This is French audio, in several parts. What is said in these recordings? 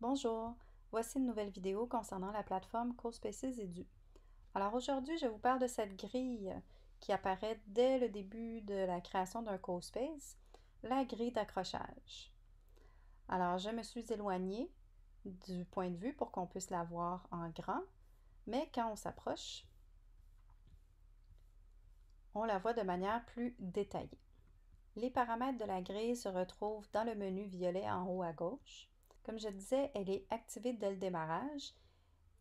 Bonjour, voici une nouvelle vidéo concernant la plateforme CoSpaces Edu. Alors aujourd'hui, je vous parle de cette grille qui apparaît dès le début de la création d'un CoSpace, la grille d'accrochage. Alors je me suis éloignée du point de vue pour qu'on puisse la voir en grand, mais quand on s'approche, on la voit de manière plus détaillée. Les paramètres de la grille se retrouvent dans le menu violet en haut à gauche. Comme je disais, elle est activée dès le démarrage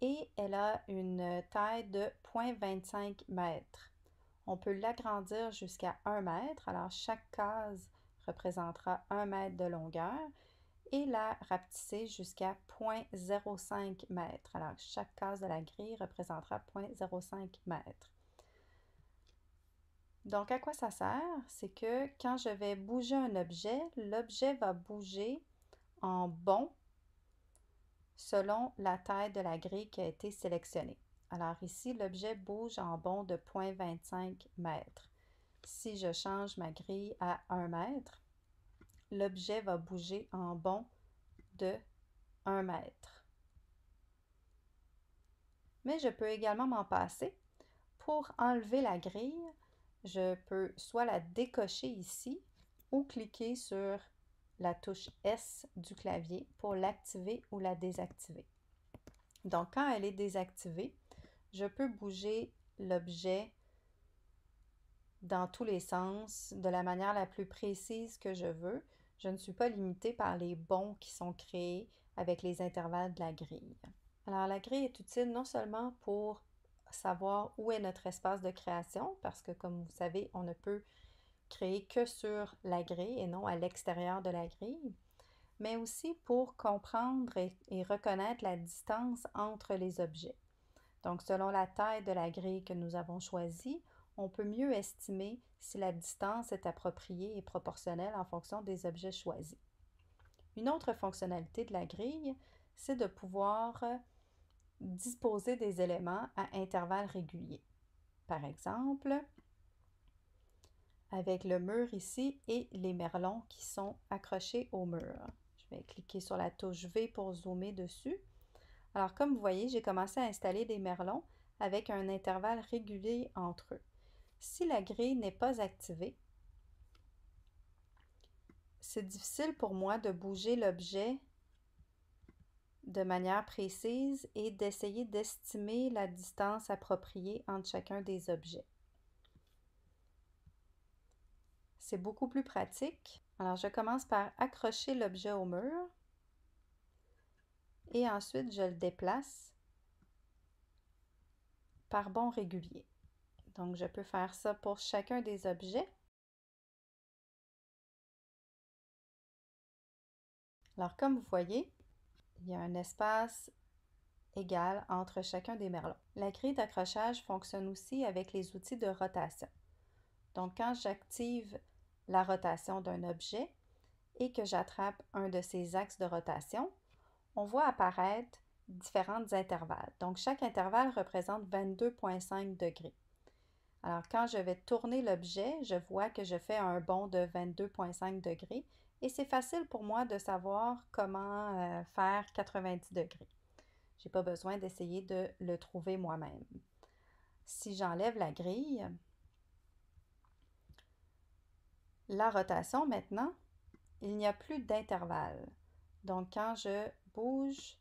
et elle a une taille de 0,25 m. On peut l'agrandir jusqu'à 1 mètre, alors chaque case représentera 1 mètre de longueur et la rapetisser jusqu'à 0,05 m. Alors chaque case de la grille représentera 0,05 m. Donc à quoi ça sert? C'est que quand je vais bouger un objet, l'objet va bouger en bond selon la taille de la grille qui a été sélectionnée. Alors ici, l'objet bouge en bond de 0,25 m. Si je change ma grille à 1 mètre, l'objet va bouger en bond de 1 mètre. Mais je peux également m'en passer. Pour enlever la grille, je peux soit la décocher ici ou cliquer sur la touche S du clavier pour l'activer ou la désactiver. Donc, quand elle est désactivée, je peux bouger l'objet dans tous les sens, de la manière la plus précise que je veux. Je ne suis pas limitée par les bonds qui sont créés avec les intervalles de la grille. Alors, la grille est utile non seulement pour savoir où est notre espace de création, parce que comme vous savez, on ne peut créer que sur la grille et non à l'extérieur de la grille, mais aussi pour comprendre et reconnaître la distance entre les objets. Donc, selon la taille de la grille que nous avons choisie, on peut mieux estimer si la distance est appropriée et proportionnelle en fonction des objets choisis. Une autre fonctionnalité de la grille, c'est de pouvoir disposer des éléments à intervalles réguliers. Par exemple, avec le mur ici et les merlons qui sont accrochés au mur. Je vais cliquer sur la touche V pour zoomer dessus. Alors, comme vous voyez, j'ai commencé à installer des merlons avec un intervalle régulier entre eux. Si la grille n'est pas activée, c'est difficile pour moi de bouger l'objet de manière précise et d'essayer d'estimer la distance appropriée entre chacun des objets. C'est beaucoup plus pratique. Alors, je commence par accrocher l'objet au mur et ensuite je le déplace par bond régulier. Donc, je peux faire ça pour chacun des objets. Alors, comme vous voyez, il y a un espace égal entre chacun des merlons. La grille d'accrochage fonctionne aussi avec les outils de rotation. Donc, quand j'active la rotation d'un objet et que j'attrape un de ses axes de rotation, on voit apparaître différents intervalles. Donc, chaque intervalle représente 22,5 degrés. Alors, quand je vais tourner l'objet, je vois que je fais un bond de 22,5 degrés et c'est facile pour moi de savoir comment faire 90 degrés. Je n'ai pas besoin d'essayer de le trouver moi-même. Si j'enlève la grille, la rotation maintenant, il n'y a plus d'intervalle. Donc, quand je bouge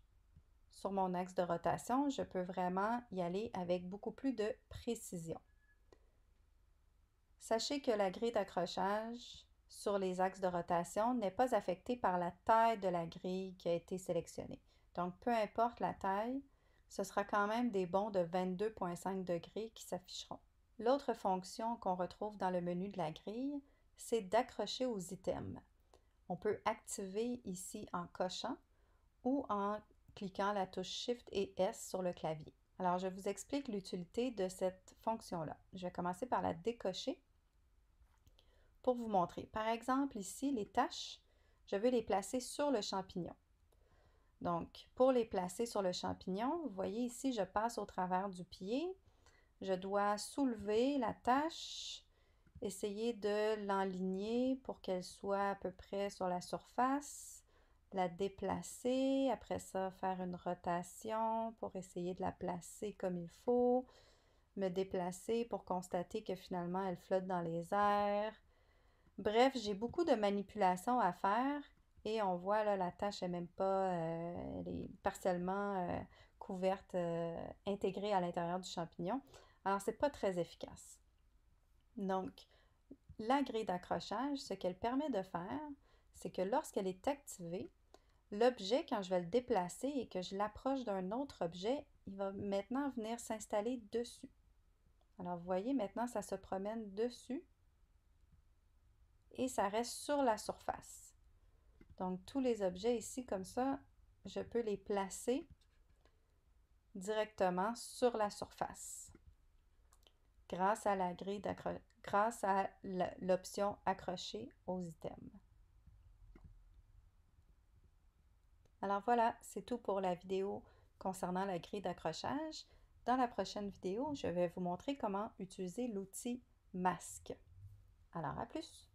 sur mon axe de rotation, je peux vraiment y aller avec beaucoup plus de précision. Sachez que la grille d'accrochage sur les axes de rotation n'est pas affectée par la taille de la grille qui a été sélectionnée. Donc, peu importe la taille, ce sera quand même des bonds de 22,5 degrés qui s'afficheront. L'autre fonction qu'on retrouve dans le menu de la grille, c'est d'accrocher aux items. On peut activer ici en cochant ou en cliquant la touche Shift et S sur le clavier. Alors, je vous explique l'utilité de cette fonction-là. Je vais commencer par la décocher pour vous montrer. Par exemple, ici, les taches, je veux les placer sur le champignon. Donc, pour les placer sur le champignon, vous voyez ici, je passe au travers du pied. Je dois soulever la tache, essayer de l'enligner pour qu'elle soit à peu près sur la surface, la déplacer, après ça faire une rotation pour essayer de la placer comme il faut, me déplacer pour constater que finalement elle flotte dans les airs. Bref, j'ai beaucoup de manipulations à faire et on voit là la tâche n'est même pas, elle est partiellement couverte, intégrée à l'intérieur du champignon. Alors c'est pas très efficace. Donc, la grille d'accrochage, ce qu'elle permet de faire, c'est que lorsqu'elle est activée, l'objet, quand je vais le déplacer et que je l'approche d'un autre objet, il va maintenant venir s'installer dessus. Alors, vous voyez, maintenant, ça se promène dessus et ça reste sur la surface. Donc, tous les objets ici, comme ça, je peux les placer directement sur la surface grâce à la grille grâce à l'option accrocher aux items. Alors voilà, c'est tout pour la vidéo concernant la grille d'accrochage. Dans la prochaine vidéo, je vais vous montrer comment utiliser l'outil masque. Alors à plus!